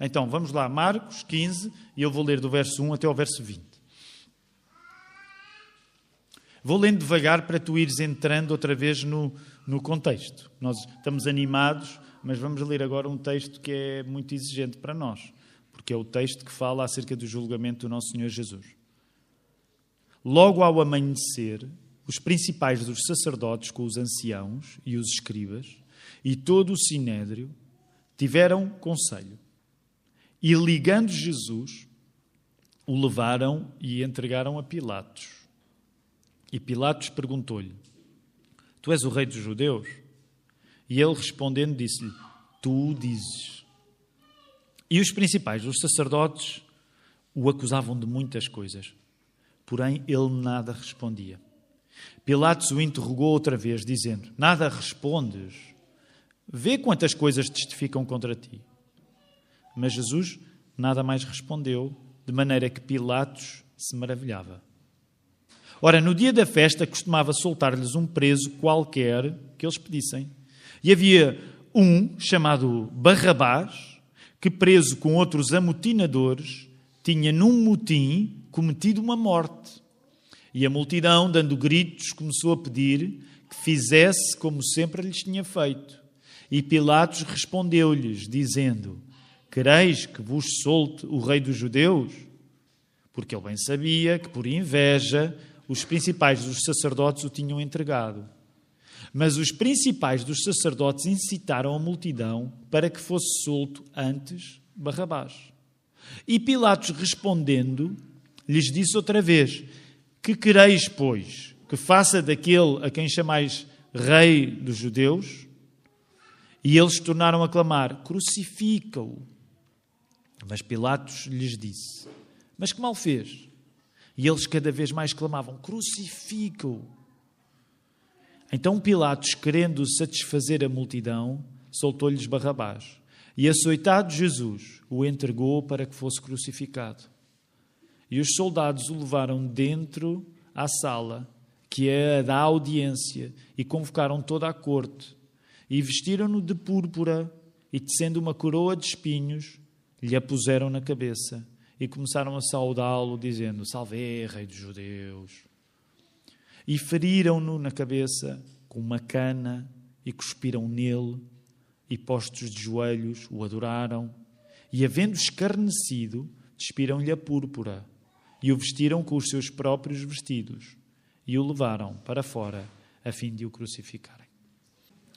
Então, vamos lá, Marcos 15, e eu vou ler do verso 1 até ao verso 20. Vou lendo devagar para tu ires entrando outra vez no contexto. Nós estamos animados, mas vamos ler agora um texto que é muito exigente para nós, porque é o texto que fala acerca do julgamento do nosso Senhor Jesus. Logo ao amanhecer, os principais dos sacerdotes com os anciãos e os escribas e todo o sinédrio tiveram conselho. E ligando Jesus, o levaram e entregaram a Pilatos. E Pilatos perguntou-lhe: Tu és o rei dos judeus? E ele respondendo disse-lhe: Tu o dizes. E os principais dos sacerdotes o acusavam de muitas coisas, porém ele nada respondia. Pilatos o interrogou outra vez, dizendo: Nada respondes? Vê quantas coisas testificam contra ti. Mas Jesus nada mais respondeu, de maneira que Pilatos se maravilhava. Ora, no dia da festa costumava soltar-lhes um preso qualquer que eles pedissem. E havia um chamado Barrabás, que preso com outros amotinadores, tinha num motim cometido uma morte. E a multidão, dando gritos, começou a pedir que fizesse como sempre lhes tinha feito. E Pilatos respondeu-lhes, dizendo: Quereis que vos solte o rei dos judeus? Porque ele bem sabia que, por inveja, os principais dos sacerdotes o tinham entregado. Mas os principais dos sacerdotes incitaram a multidão para que fosse solto antes Barrabás. E Pilatos, respondendo, lhes disse outra vez: Que quereis, pois, que faça daquele a quem chamais rei dos judeus? E eles tornaram a clamar: Crucifica-o. Mas Pilatos lhes disse: Mas que mal fez? E eles cada vez mais clamavam: Crucifica-o. Então Pilatos, querendo satisfazer a multidão, soltou-lhes Barrabás. E açoitado Jesus, o entregou para que fosse crucificado. E os soldados o levaram dentro à sala, que é a da audiência, e convocaram toda a corte. E vestiram-no de púrpura, e tecendo uma coroa de espinhos, lhe a puseram na cabeça e começaram a saudá-lo, dizendo: Salve, rei dos judeus. E feriram-no na cabeça com uma cana e cuspiram nele e, postos de joelhos, o adoraram. E, havendo escarnecido, despiram-lhe a púrpura e o vestiram com os seus próprios vestidos e o levaram para fora a fim de o crucificarem.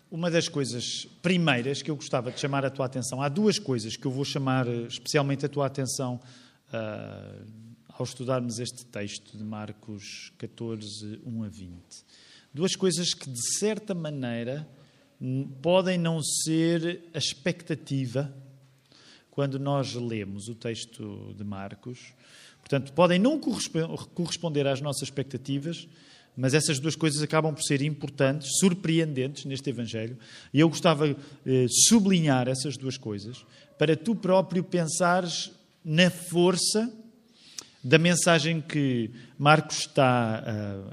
Uma das coisas primeiras que eu gostava de chamar a tua atenção, há duas coisas que eu vou chamar especialmente a tua atenção ao estudarmos este texto de Marcos 14, 1 a 20. Duas coisas que, de certa maneira, podem não ser a expectativa quando nós lemos o texto de Marcos. Portanto, podem não corresponder às nossas expectativas, mas essas duas coisas acabam por ser importantes, surpreendentes neste Evangelho. E eu gostava de sublinhar essas duas coisas para tu próprio pensares na força da mensagem que Marcos está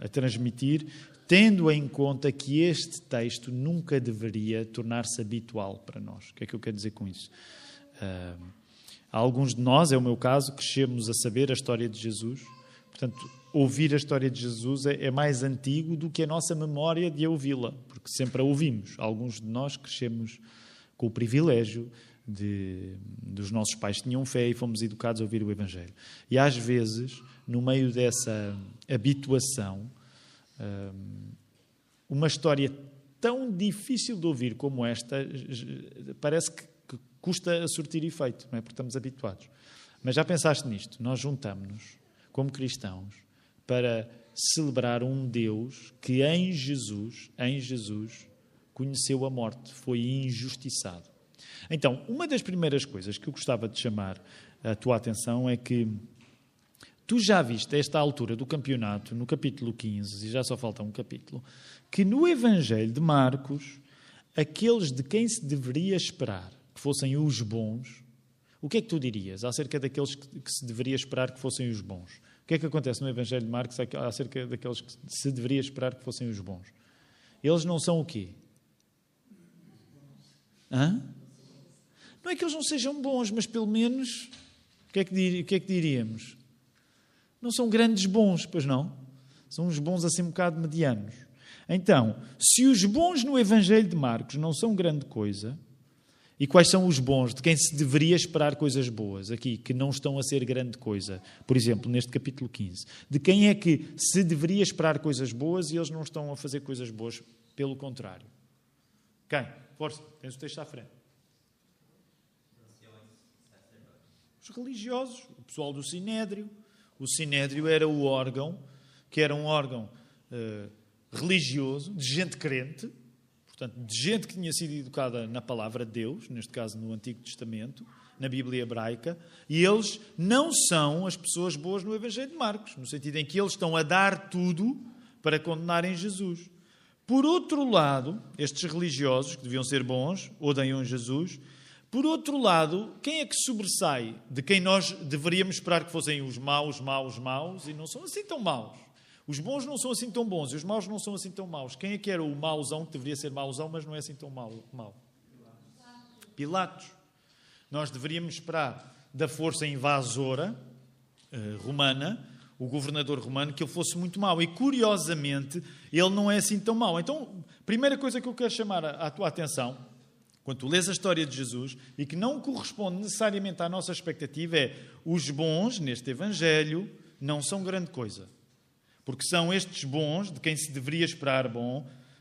a transmitir, tendo em conta que este texto nunca deveria tornar-se habitual para nós. O que é que eu quero dizer com isso? Alguns de nós, é o meu caso, crescemos a saber a história de Jesus. Portanto, ouvir a história de Jesus é mais antigo do que a nossa memória de a ouvi-la, porque sempre a ouvimos. Alguns de nós crescemos com o privilégio dos nossos pais que tinham fé e fomos educados a ouvir o Evangelho. E às vezes, no meio dessa habituação, uma história tão difícil de ouvir como esta parece que custa a surtir efeito, não é? Porque estamos habituados. Mas já pensaste nisto? Nós juntamos-nos como cristãos para celebrar um Deus que em Jesus, conheceu a morte, foi injustiçado. Então, uma das primeiras coisas que eu gostava de chamar a tua atenção é que tu já viste a esta altura do campeonato, no capítulo 15, e já só falta um capítulo, que no Evangelho de Marcos, aqueles de quem se deveria esperar que fossem os bons, o que é que tu dirias acerca daqueles que se deveria esperar que fossem os bons? O que é que acontece no Evangelho de Marcos acerca daqueles que se deveria esperar que fossem os bons? Eles não são o quê? Não é que eles não sejam bons, mas pelo menos, o que é que diríamos? Não são grandes bons, pois não? São uns bons assim um bocado medianos. Então, se os bons no Evangelho de Marcos não são grande coisa, e quais são os bons de quem se deveria esperar coisas boas aqui, que não estão a ser grande coisa? Por exemplo, neste capítulo 15. De quem é que se deveria esperar coisas boas e eles não estão a fazer coisas boas? Pelo contrário. Quem? Força, tens o texto à frente. Os religiosos, o pessoal do Sinédrio. O Sinédrio era o órgão, que era um órgão religioso, de gente crente, portanto, de gente que tinha sido educada na palavra de Deus, neste caso no Antigo Testamento, na Bíblia hebraica, e eles não são as pessoas boas no Evangelho de Marcos, no sentido em que eles estão a dar tudo para condenarem Jesus. Por outro lado, estes religiosos, que deviam ser bons, odeiam Jesus. Por outro lado, quem é que sobressai de quem nós deveríamos esperar que fossem os maus, e não são assim tão maus? Os bons não são assim tão bons e os maus não são assim tão maus. Quem é que era o mauzão, que deveria ser mauzão, mas não é assim tão mau? Pilatos. Nós deveríamos esperar da força invasora romana, o governador romano, que ele fosse muito mau. E, curiosamente, ele não é assim tão mau. Então, primeira coisa que eu quero chamar a tua atenção, quando tu lês a história de Jesus, e que não corresponde necessariamente à nossa expectativa, é os bons, neste Evangelho, não são grande coisa. Porque são estes bons, de quem se deveria esperar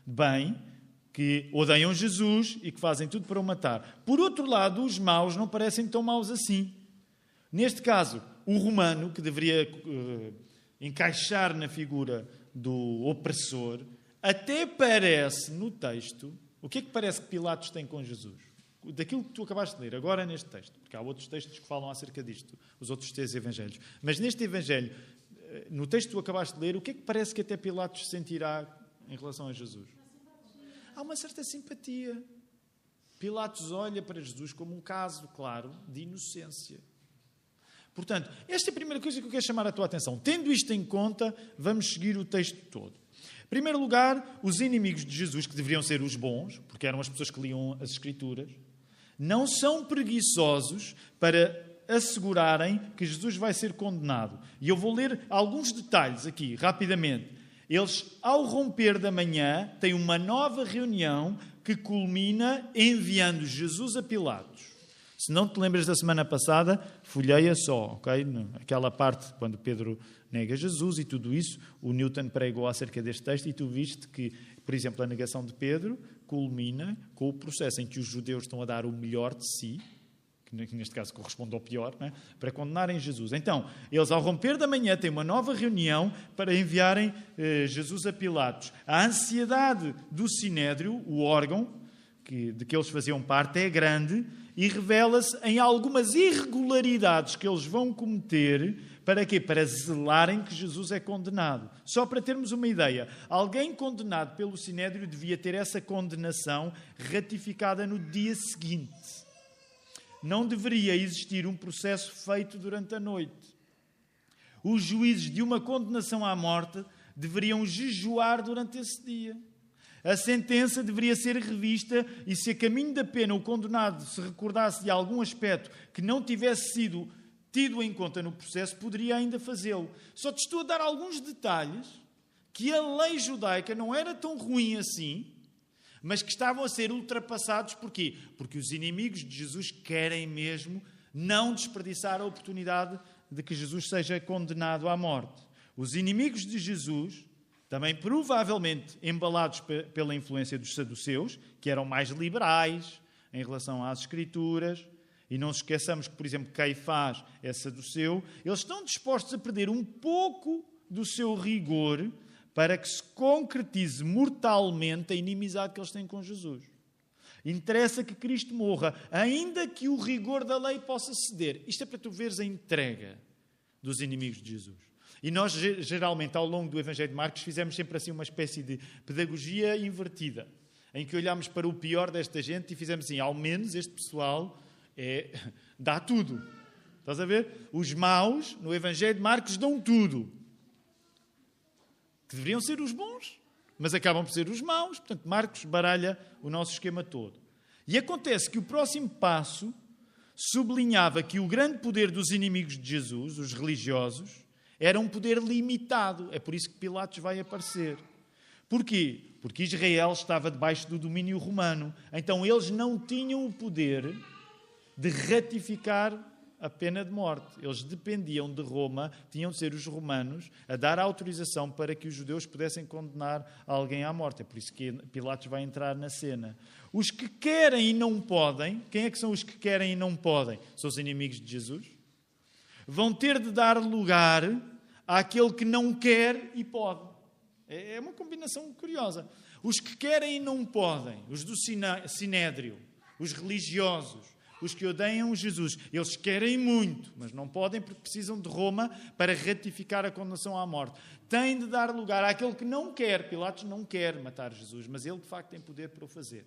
bem, que odeiam Jesus e que fazem tudo para o matar. Por outro lado, os maus não parecem tão maus assim. Neste caso, o romano, que deveria encaixar na figura do opressor, até parece, no texto, o que é que parece que Pilatos tem com Jesus? Daquilo que tu acabaste de ler, agora neste texto, porque há outros textos que falam acerca disto, os outros 3 evangelhos. Mas neste evangelho, no texto que tu acabaste de ler, o que é que parece que até Pilatos sentirá em relação a Jesus? Há uma certa simpatia. Pilatos olha para Jesus como um caso, claro, de inocência. Portanto, esta é a primeira coisa que eu quero chamar a tua atenção. Tendo isto em conta, vamos seguir o texto todo. Em primeiro lugar, os inimigos de Jesus, que deveriam ser os bons, porque eram as pessoas que liam as Escrituras, não são preguiçosos para assegurarem que Jesus vai ser condenado. E eu vou ler alguns detalhes aqui, rapidamente. Eles, ao romper da manhã, têm uma nova reunião que culmina enviando Jesus a Pilatos. Se não te lembras da semana passada, folheia só, ok? Aquela parte, quando Pedro nega Jesus e tudo isso, o Newton pregou acerca deste texto e tu viste que, por exemplo, a negação de Pedro culmina com o processo em que os judeus estão a dar o melhor de si, que neste caso corresponde ao pior, não é? Para condenarem Jesus. Então, eles ao romper da manhã têm uma nova reunião para enviarem Jesus a Pilatos. A ansiedade do Sinédrio, o órgão de que eles faziam parte, é grande e revela-se em algumas irregularidades que eles vão cometer. Para quê? Para zelarem que Jesus é condenado. Só para termos uma ideia, alguém condenado pelo Sinédrio devia ter essa condenação ratificada no dia seguinte. Não deveria existir um processo feito durante a noite. Os juízes de uma condenação à morte deveriam jejuar durante esse dia. A sentença deveria ser revista e, se a caminho da pena o condenado se recordasse de algum aspecto que não tivesse sido tido em conta no processo, poderia ainda fazê-lo. Só te estou a dar alguns detalhes que a lei judaica não era tão ruim assim, mas que estavam a ser ultrapassados. Porquê? Porque os inimigos de Jesus querem mesmo não desperdiçar a oportunidade de que Jesus seja condenado à morte. Os inimigos de Jesus, também provavelmente embalados pela influência dos saduceus, que eram mais liberais em relação às Escrituras, e não nos esqueçamos que, por exemplo, Caifás é saduceu, eles estão dispostos a perder um pouco do seu rigor para que se concretize mortalmente a inimizade que eles têm com Jesus. Interessa que Cristo morra, ainda que o rigor da lei possa ceder. Isto é para tu veres a entrega dos inimigos de Jesus. E nós, geralmente, ao longo do Evangelho de Marcos, fizemos sempre assim uma espécie de pedagogia invertida, em que olhámos para o pior desta gente e fizemos assim, ao menos este pessoal dá tudo. Estás a ver? Os maus, no Evangelho de Marcos, dão tudo. Que deveriam ser os bons, mas acabam por ser os maus. Portanto, Marcos baralha o nosso esquema todo. E acontece que o próximo passo sublinhava que o grande poder dos inimigos de Jesus, os religiosos, era um poder limitado. É por isso que Pilatos vai aparecer. Porquê? Porque Israel estava debaixo do domínio romano. Então eles não tinham o poder de ratificar a pena de morte. Eles dependiam de Roma, tinham de ser os romanos a dar a autorização para que os judeus pudessem condenar alguém à morte. É por isso que Pilatos vai entrar na cena. Os que querem e não podem, quem é que são os que querem e não podem? São os inimigos de Jesus. Vão ter de dar lugar àquele que não quer e pode. É uma combinação curiosa. Os que querem e não podem, os do Sinédrio, os religiosos, os que odeiam Jesus, eles querem muito, mas não podem porque precisam de Roma para ratificar a condenação à morte. Têm de dar lugar àquele que não quer. Pilatos não quer matar Jesus, mas ele de facto tem poder para o fazer.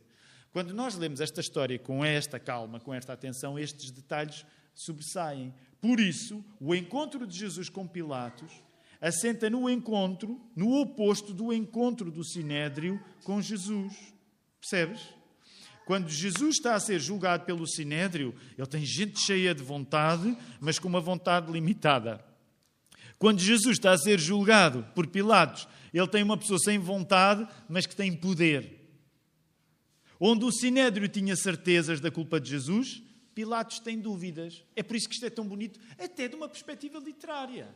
Quando nós lemos esta história com esta calma, com esta atenção, estes detalhes sobressaem. Por isso, o encontro de Jesus com Pilatos assenta no encontro, no oposto do encontro do Sinédrio com Jesus. Percebes? Quando Jesus está a ser julgado pelo Sinédrio, ele tem gente cheia de vontade, mas com uma vontade limitada. Quando Jesus está a ser julgado por Pilatos, ele tem uma pessoa sem vontade, mas que tem poder. Onde o Sinédrio tinha certezas da culpa de Jesus, Pilatos tem dúvidas. É por isso que isto é tão bonito, até de uma perspectiva literária.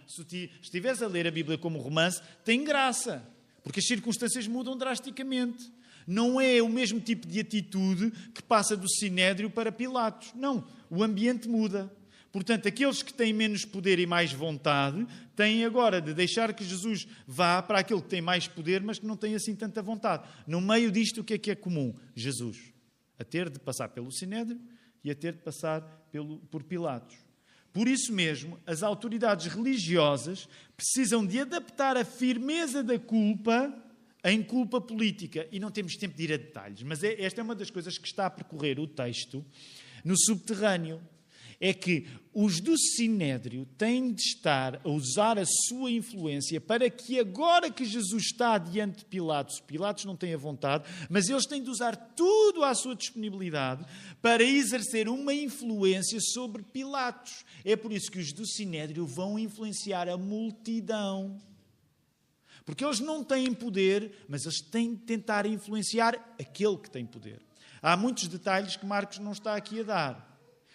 Se estiveres a ler a Bíblia como romance, tem graça, porque as circunstâncias mudam drasticamente. Não é o mesmo tipo de atitude que passa do Sinédrio para Pilatos. Não, o ambiente muda. Portanto, aqueles que têm menos poder e mais vontade têm agora de deixar que Jesus vá para aquele que tem mais poder, mas que não tem assim tanta vontade. No meio disto, o que é comum? Jesus a ter de passar pelo Sinédrio e a ter de passar por Pilatos. Por isso mesmo, as autoridades religiosas precisam de adaptar a firmeza da culpa em culpa política. E não temos tempo de ir a detalhes, mas esta é uma das coisas que está a percorrer o texto no subterrâneo. É que os do Sinédrio têm de estar a usar a sua influência para que agora que Jesus está diante de Pilatos, Pilatos não tem a vontade, mas eles têm de usar tudo à sua disponibilidade para exercer uma influência sobre Pilatos. É por isso que os do Sinédrio vão influenciar a multidão. Porque eles não têm poder, mas eles têm de tentar influenciar aquele que tem poder. Há muitos detalhes que Marcos não está aqui a dar.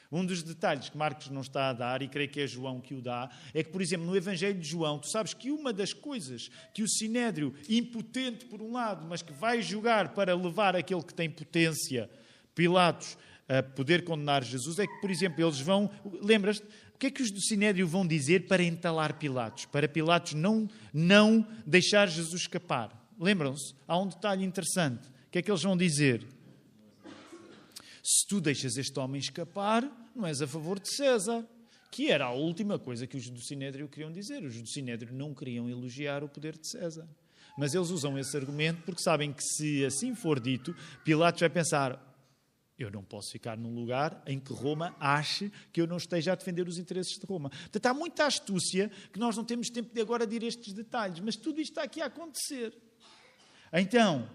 Um dos detalhes que Marcos não está a dar, e creio que é João que o dá, é que, por exemplo, no Evangelho de João, tu sabes que uma das coisas que o Sinédrio, impotente por um lado, mas que vai julgar para levar aquele que tem potência, Pilatos, a poder condenar Jesus, é que, por exemplo, eles vão... Lembras-te? O que é que os do Sinédrio vão dizer para entalar Pilatos? Para Pilatos não deixar Jesus escapar. Lembram-se? Há um detalhe interessante. O que é que eles vão dizer? Se tu deixas este homem escapar, não és a favor de César. Que era a última coisa que os do Sinédrio queriam dizer. Os do Sinédrio não queriam elogiar o poder de César. Mas eles usam esse argumento porque sabem que se assim for dito, Pilatos vai pensar: eu não posso ficar num lugar em que Roma ache que eu não esteja a defender os interesses de Roma. Portanto, há muita astúcia que nós não temos tempo de agora de ir a estes detalhes, mas tudo isto está aqui a acontecer. Então,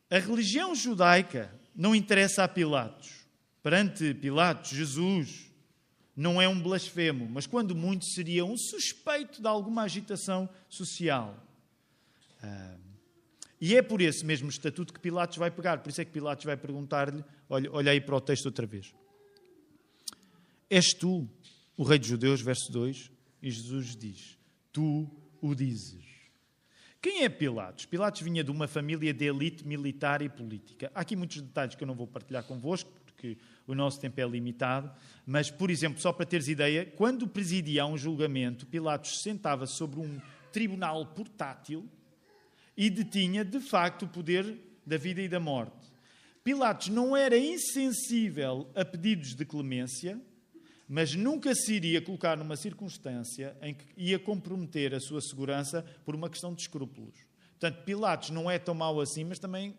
a religião judaica não interessa a Pilatos. Perante Pilatos, Jesus não é um blasfemo, mas quando muito seria um suspeito de alguma agitação social. E é por esse mesmo estatuto que Pilatos vai pegar. Por isso é que Pilatos vai perguntar-lhe, olha aí para o texto outra vez. És tu o rei dos judeus? Verso 2. E Jesus diz, tu o dizes. Quem é Pilatos? Pilatos vinha de uma família de elite militar e política. Há aqui muitos detalhes que eu não vou partilhar convosco, porque o nosso tempo é limitado. Mas, por exemplo, só para teres ideia, quando presidia um julgamento, Pilatos sentava sobre um tribunal portátil e detinha, de facto, o poder da vida e da morte. Pilatos não era insensível a pedidos de clemência, mas nunca se iria colocar numa circunstância em que ia comprometer a sua segurança por uma questão de escrúpulos. Portanto, Pilatos não é tão mau assim, mas também,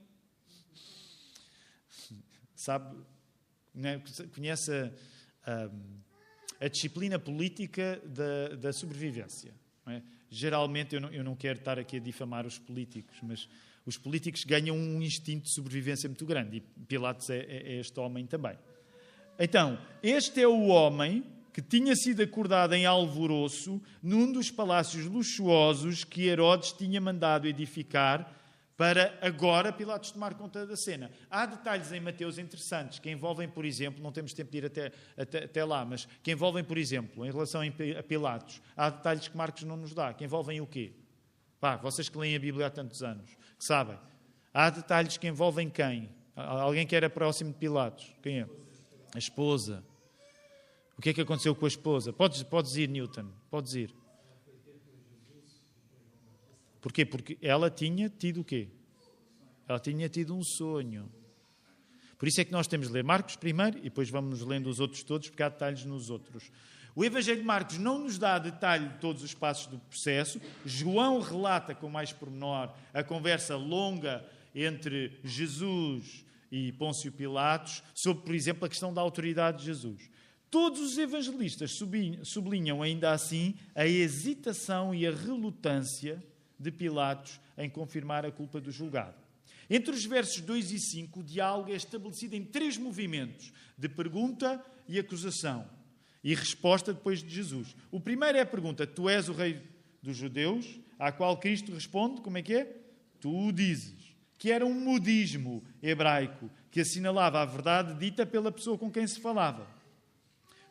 sabe, né, conhece a disciplina política da sobrevivência. Não é? Geralmente, eu não quero estar aqui a difamar os políticos, mas Os políticos ganham um instinto de sobrevivência muito grande e Pilatos é este homem também. Então, este é o homem que tinha sido acordado em alvoroço num dos palácios luxuosos que Herodes tinha mandado edificar para agora Pilatos tomar conta da cena. Há detalhes em Mateus interessantes que envolvem, por exemplo, não temos tempo de ir até lá, mas que envolvem, por exemplo, em relação a Pilatos, há detalhes que Marcos não nos dá, que envolvem o quê? Vocês que leem a Bíblia há tantos anos, que sabem. Há detalhes que envolvem quem? Alguém que era próximo de Pilatos. Quem é? A esposa. O que é que aconteceu com a esposa? Podes ir, Newton, podes ir. Porquê? Porque ela tinha tido o quê? Ela tinha tido um sonho. Por isso é que nós temos de ler Marcos primeiro e depois vamos lendo os outros todos, porque há detalhes nos outros. O Evangelho de Marcos não nos dá detalhe de todos os passos do processo. João relata com mais pormenor a conversa longa entre Jesus e Pôncio Pilatos sobre, por exemplo, a questão da autoridade de Jesus. Todos os evangelistas sublinham ainda assim a hesitação e a relutância de Pilatos em confirmar a culpa do julgado. Entre os versos 2 e 5, o diálogo é estabelecido em 3 movimentos, de pergunta e acusação, e resposta depois de Jesus. O primeiro é a pergunta: tu és o rei dos judeus? À qual Cristo responde, como é que é? Tu o dizes. Que era um modismo hebraico, que assinalava a verdade dita pela pessoa com quem se falava.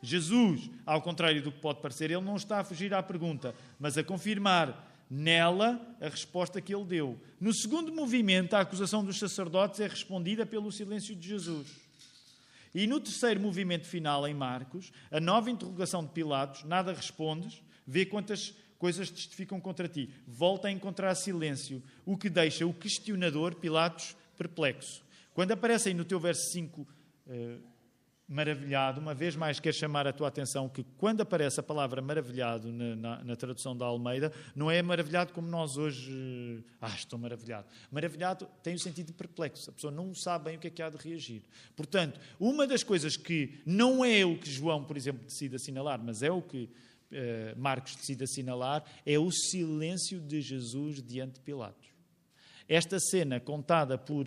Jesus, ao contrário do que pode parecer, ele não está a fugir à pergunta, mas a confirmar nela a resposta que ele deu. No segundo movimento, a acusação dos sacerdotes é respondida pelo silêncio de Jesus. E no terceiro movimento final, em Marcos, a nova interrogação de Pilatos: nada respondes, vê quantas coisas testificam contra ti. Volta a encontrar silêncio, o que deixa o questionador, Pilatos, perplexo. Quando aparece aí no teu verso 5, maravilhado, uma vez mais quero chamar a tua atenção que quando aparece a palavra maravilhado na tradução da Almeida, não é maravilhado como nós hoje, estou maravilhado. Maravilhado tem o sentido de perplexo, a pessoa não sabe bem o que é que há de reagir. Portanto, uma das coisas que não é o que João, por exemplo, decide assinalar, mas é o que Marcos decide assinalar, é o silêncio de Jesus diante de Pilatos. Esta cena contada por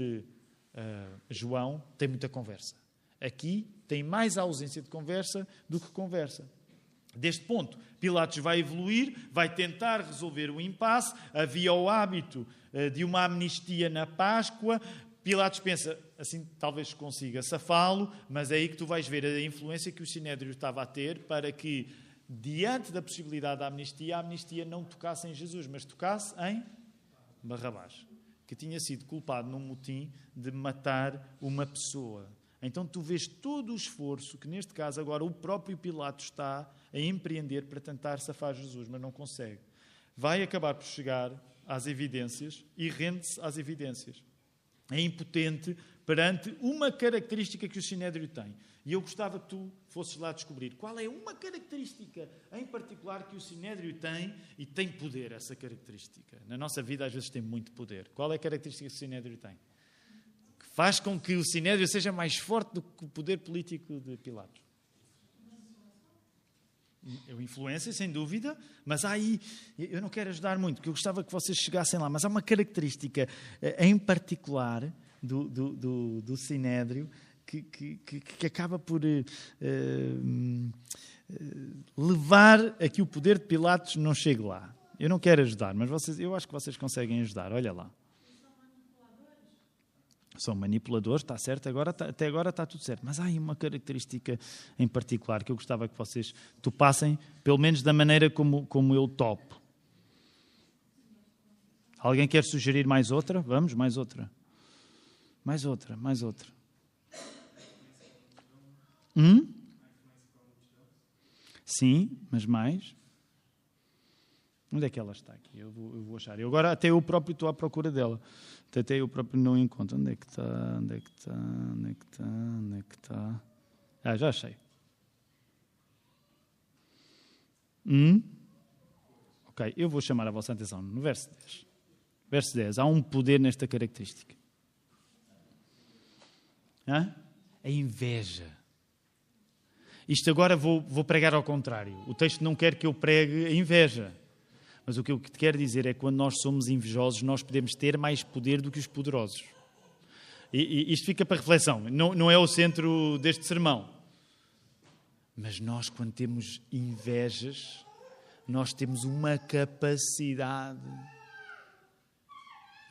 João tem muita conversa. Aqui tem mais ausência de conversa do que conversa. Deste ponto, Pilatos vai evoluir, vai tentar resolver o impasse. Havia o hábito de uma amnistia na Páscoa. Pilatos pensa, assim talvez consiga safá-lo, mas é aí que tu vais ver a influência que o Sinédrio estava a ter para que, diante da possibilidade da amnistia, a amnistia não tocasse em Jesus, mas tocasse em Barrabás, que tinha sido culpado num motim de matar uma pessoa. Então tu vês todo o esforço que, neste caso, agora o próprio Pilatos está a empreender para tentar safar Jesus, mas não consegue. Vai acabar por chegar às evidências e rende-se às evidências. É impotente perante uma característica que o Sinédrio tem. E eu gostava que tu fosses lá descobrir qual é uma característica em particular que o Sinédrio tem, e tem poder, essa característica. Na nossa vida, às vezes, tem muito poder. Qual é a característica que o Sinédrio tem? Que faz com que o Sinédrio seja mais forte do que o poder político de Pilatos. Influência, sem dúvida, mas há aí, eu não quero ajudar muito, porque eu gostava que vocês chegassem lá, mas há uma característica em particular do Sinédrio que acaba por levar a que o poder de Pilatos não chegue lá. Eu não quero ajudar, mas eu acho que vocês conseguem ajudar. Olha lá. São manipuladores, está certo, até agora está tudo certo. Mas há aí uma característica em particular que eu gostava que vocês topassem, pelo menos da maneira como eu topo. Alguém quer sugerir mais outra? Vamos, mais outra. Mais outra. Sim, mas mais. Onde é que ela está aqui? Eu vou achar. Agora até eu próprio estou à procura dela. Até eu próprio não encontro. Onde é que está? Já achei. Ok, eu vou chamar a vossa atenção no verso 10. Verso 10. Há um poder nesta característica. A inveja. Isto agora vou pregar ao contrário. O texto não quer que eu pregue a inveja. Mas o que eu te quero dizer é que quando nós somos invejosos, nós podemos ter mais poder do que os poderosos. E isto fica para reflexão. Não é o centro deste sermão. Mas nós, quando temos invejas, nós temos uma capacidade.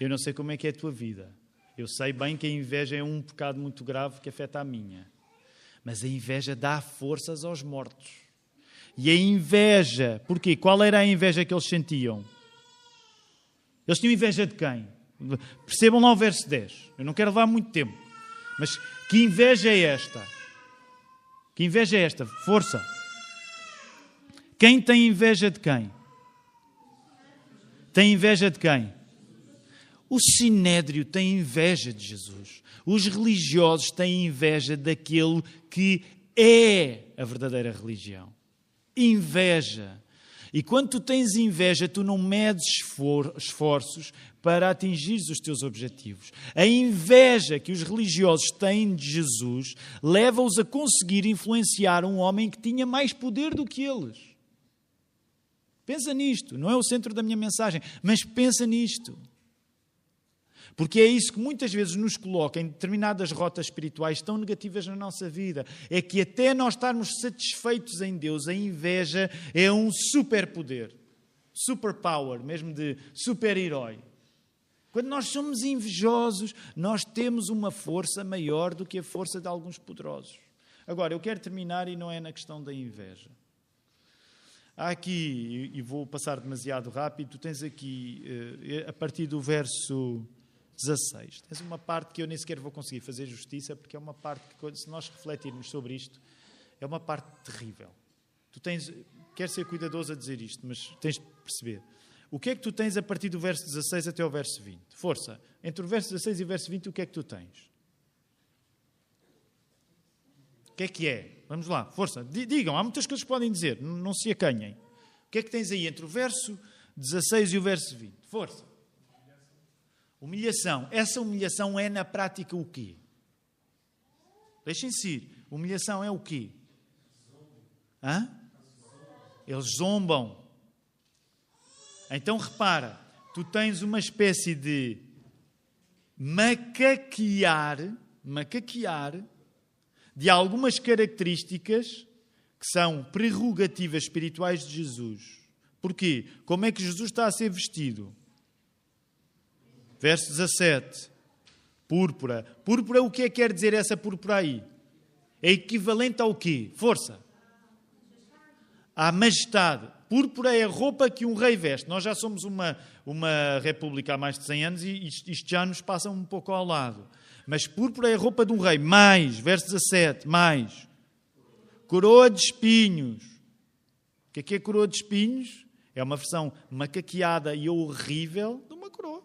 Eu não sei como é que é a tua vida. Eu sei bem que a inveja é um pecado muito grave que afeta a minha. Mas a inveja dá forças aos mortos. E a inveja, porquê? Qual era a inveja que eles sentiam? Eles tinham inveja de quem? Percebam lá o verso 10. Eu não quero levar muito tempo. Mas que inveja é esta? Que inveja é esta? Força. Quem tem inveja de quem? Tem inveja de quem? O sinédrio tem inveja de Jesus. Os religiosos têm inveja daquele que é a verdadeira religião. Inveja. E quando tu tens inveja, tu não medes esforços para atingir os teus objetivos. A inveja que os religiosos têm de Jesus leva-os a conseguir influenciar um homem que tinha mais poder do que eles. Pensa nisto. Não é o centro da minha mensagem, mas pensa nisto. Porque é isso que muitas vezes nos coloca em determinadas rotas espirituais tão negativas na nossa vida. É que até nós estarmos satisfeitos em Deus, a inveja é um superpoder. Superpower, mesmo de super-herói. Quando nós somos invejosos, nós temos uma força maior do que a força de alguns poderosos. Agora, eu quero terminar e não é na questão da inveja. Há aqui, e vou passar demasiado rápido, tu tens aqui, a partir do verso 16. Tens uma parte que eu nem sequer vou conseguir fazer justiça, porque é uma parte que, se nós refletirmos sobre isto, é uma parte terrível. Tu tens, quero ser cuidadoso a dizer isto, mas tens de perceber. O que é que tu tens a partir do verso 16 até o verso 20? Força. Entre o verso 16 e o verso 20, o que é que tu tens? O que é? Vamos lá, força. Digam, há muitas coisas que podem dizer, não se acanhem. O que é que tens aí entre o verso 16 e o verso 20? Força. Humilhação. Essa humilhação é na prática o quê? Deixem-se ir. Humilhação é o quê? Hã? Eles zombam. Então repara, tu tens uma espécie de macaquear de algumas características que são prerrogativas espirituais de Jesus. Porquê? Como é que Jesus está a ser vestido? Verso 17. Púrpura. Púrpura, o que é que quer dizer essa púrpura aí? É equivalente ao quê? Força. À majestade. Púrpura é a roupa que um rei veste. Nós já somos uma república há mais de 100 anos e isto já nos passa um pouco ao lado. Mas púrpura é a roupa de um rei. Mais, verso 17, mais. Coroa de espinhos. O que é coroa de espinhos? É uma versão macaqueada e horrível de uma coroa.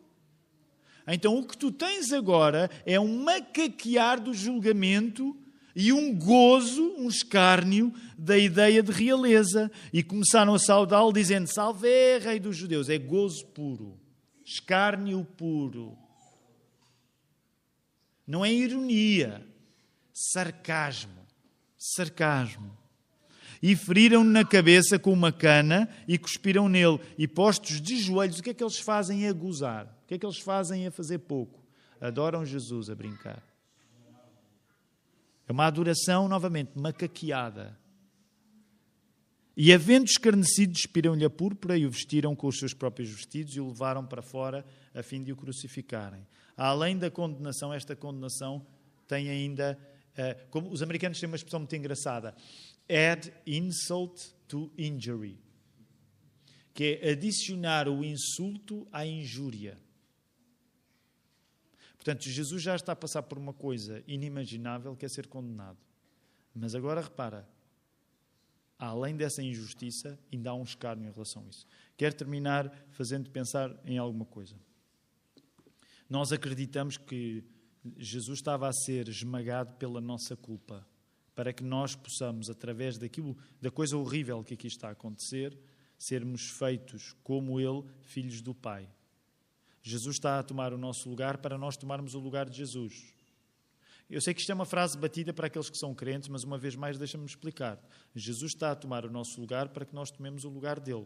Então o que tu tens agora é um macaquear do julgamento e um gozo, um escárnio da ideia de realeza. E começaram a saudá-lo dizendo: Salve, Rei dos Judeus. É gozo puro, escárnio puro. Não é ironia, sarcasmo. Sarcasmo. E feriram-no na cabeça com uma cana e cuspiram nele. E postos de joelhos, o que é que eles fazem a gozar? O que é que eles fazem a fazer pouco? Adoram Jesus a brincar. É uma adoração, novamente, macaqueada. E, havendo escarnecido, despiram-lhe a púrpura e o vestiram com os seus próprios vestidos e o levaram para fora a fim de o crucificarem. Além da condenação, esta condenação tem ainda... como os americanos têm uma expressão muito engraçada. Add insult to injury. Que é adicionar o insulto à injúria. Portanto, Jesus já está a passar por uma coisa inimaginável, que é ser condenado. Mas agora repara, além dessa injustiça, ainda há um escárnio em relação a isso. Quero terminar fazendo pensar em alguma coisa. Nós acreditamos que Jesus estava a ser esmagado pela nossa culpa, para que nós possamos, através da coisa horrível que aqui está a acontecer, sermos feitos como Ele, filhos do Pai. Jesus está a tomar o nosso lugar para nós tomarmos o lugar de Jesus. Eu sei que isto é uma frase batida para aqueles que são crentes, mas uma vez mais deixa-me explicar. Jesus está a tomar o nosso lugar para que nós tomemos o lugar dele.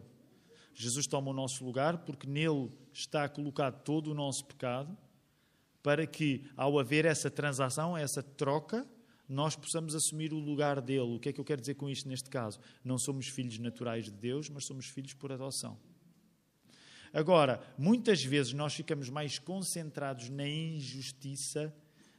Jesus toma o nosso lugar porque nele está colocado todo o nosso pecado, para que, ao haver essa transação, essa troca, nós possamos assumir o lugar dele. O que é que eu quero dizer com isto neste caso? Não somos filhos naturais de Deus, mas somos filhos por adoção. Agora, muitas vezes nós ficamos mais concentrados na injustiça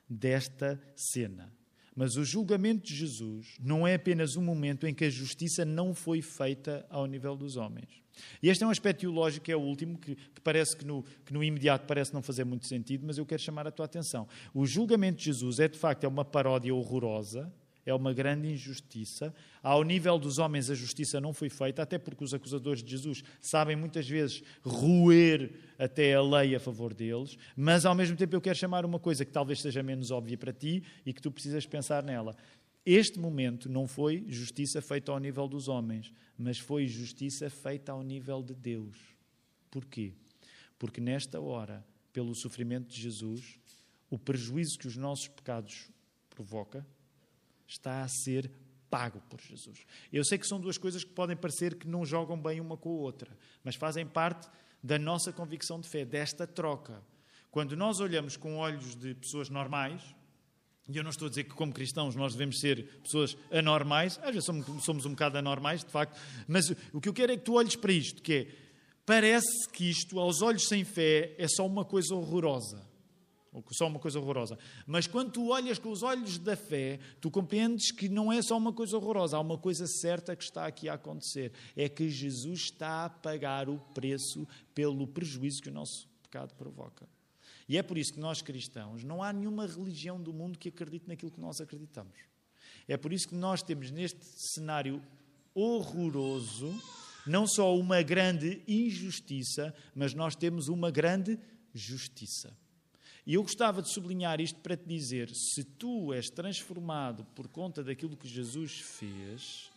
desta cena. Mas o julgamento de Jesus não é apenas um momento em que a justiça não foi feita ao nível dos homens. E este é um aspecto teológico, que é o último, que parece que no imediato parece não fazer muito sentido, mas eu quero chamar a tua atenção. O julgamento de Jesus de facto, é uma paródia horrorosa, é uma grande injustiça. Ao nível dos homens a justiça não foi feita, até porque os acusadores de Jesus sabem muitas vezes roer até a lei a favor deles, mas ao mesmo tempo eu quero chamar uma coisa que talvez seja menos óbvia para ti e que tu precisas pensar nela. Este momento não foi justiça feita ao nível dos homens, mas foi justiça feita ao nível de Deus. Porquê? Porque nesta hora, pelo sofrimento de Jesus, o prejuízo que os nossos pecados provocam está a ser pago por Jesus. Eu sei que são duas coisas que podem parecer que não jogam bem uma com a outra, mas fazem parte da nossa convicção de fé, desta troca. Quando nós olhamos com olhos de pessoas normais, e eu não estou a dizer que como cristãos nós devemos ser pessoas anormais, às vezes somos um bocado anormais, de facto, mas o que eu quero é que tu olhes para isto, que é, parece que isto, aos olhos sem fé, é só uma coisa horrorosa. Ou só uma coisa horrorosa. Mas quando tu olhas com os olhos da fé, tu compreendes que não é só uma coisa horrorosa, há uma coisa certa que está aqui a acontecer. É que Jesus está a pagar o preço pelo prejuízo que o nosso pecado provoca. E é por isso que nós cristãos, não há nenhuma religião do mundo que acredite naquilo que nós acreditamos. É por isso que nós temos neste cenário horroroso, não só uma grande injustiça, mas nós temos uma grande justiça. E eu gostava de sublinhar isto para te dizer, se tu és transformado por conta daquilo que Jesus fez,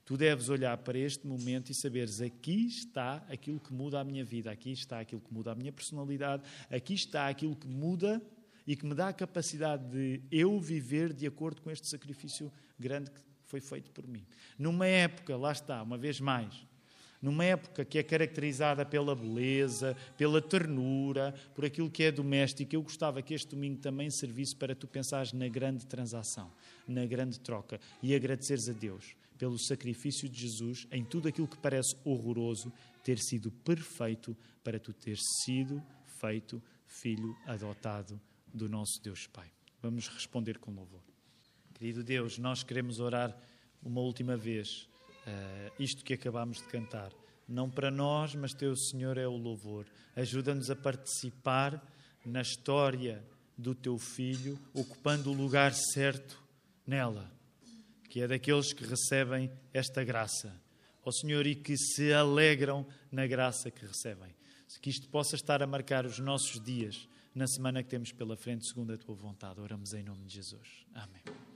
tu deves olhar para este momento e saberes, aqui está aquilo que muda a minha vida, aqui está aquilo que muda a minha personalidade, aqui está aquilo que muda e que me dá a capacidade de eu viver de acordo com este sacrifício grande que foi feito por mim. Numa época, lá está, uma vez mais, numa época que é caracterizada pela beleza, pela ternura, por aquilo que é doméstico, eu gostava que este domingo também servisse para tu pensares na grande transação, na grande troca e agradeceres a Deus pelo sacrifício de Jesus em tudo aquilo que parece horroroso, ter sido perfeito para tu teres sido feito filho adotado do nosso Deus Pai. Vamos responder com louvor. Querido Deus, nós queremos orar uma última vez isto que acabámos de cantar. Não para nós, mas Teu Senhor é o louvor. Ajuda-nos a participar na história do Teu Filho, ocupando o lugar certo nela, que é daqueles que recebem esta graça. Ó Senhor, e que se alegram na graça que recebem. Que isto possa estar a marcar os nossos dias na semana que temos pela frente, segundo a Tua vontade. Oramos em nome de Jesus. Amém.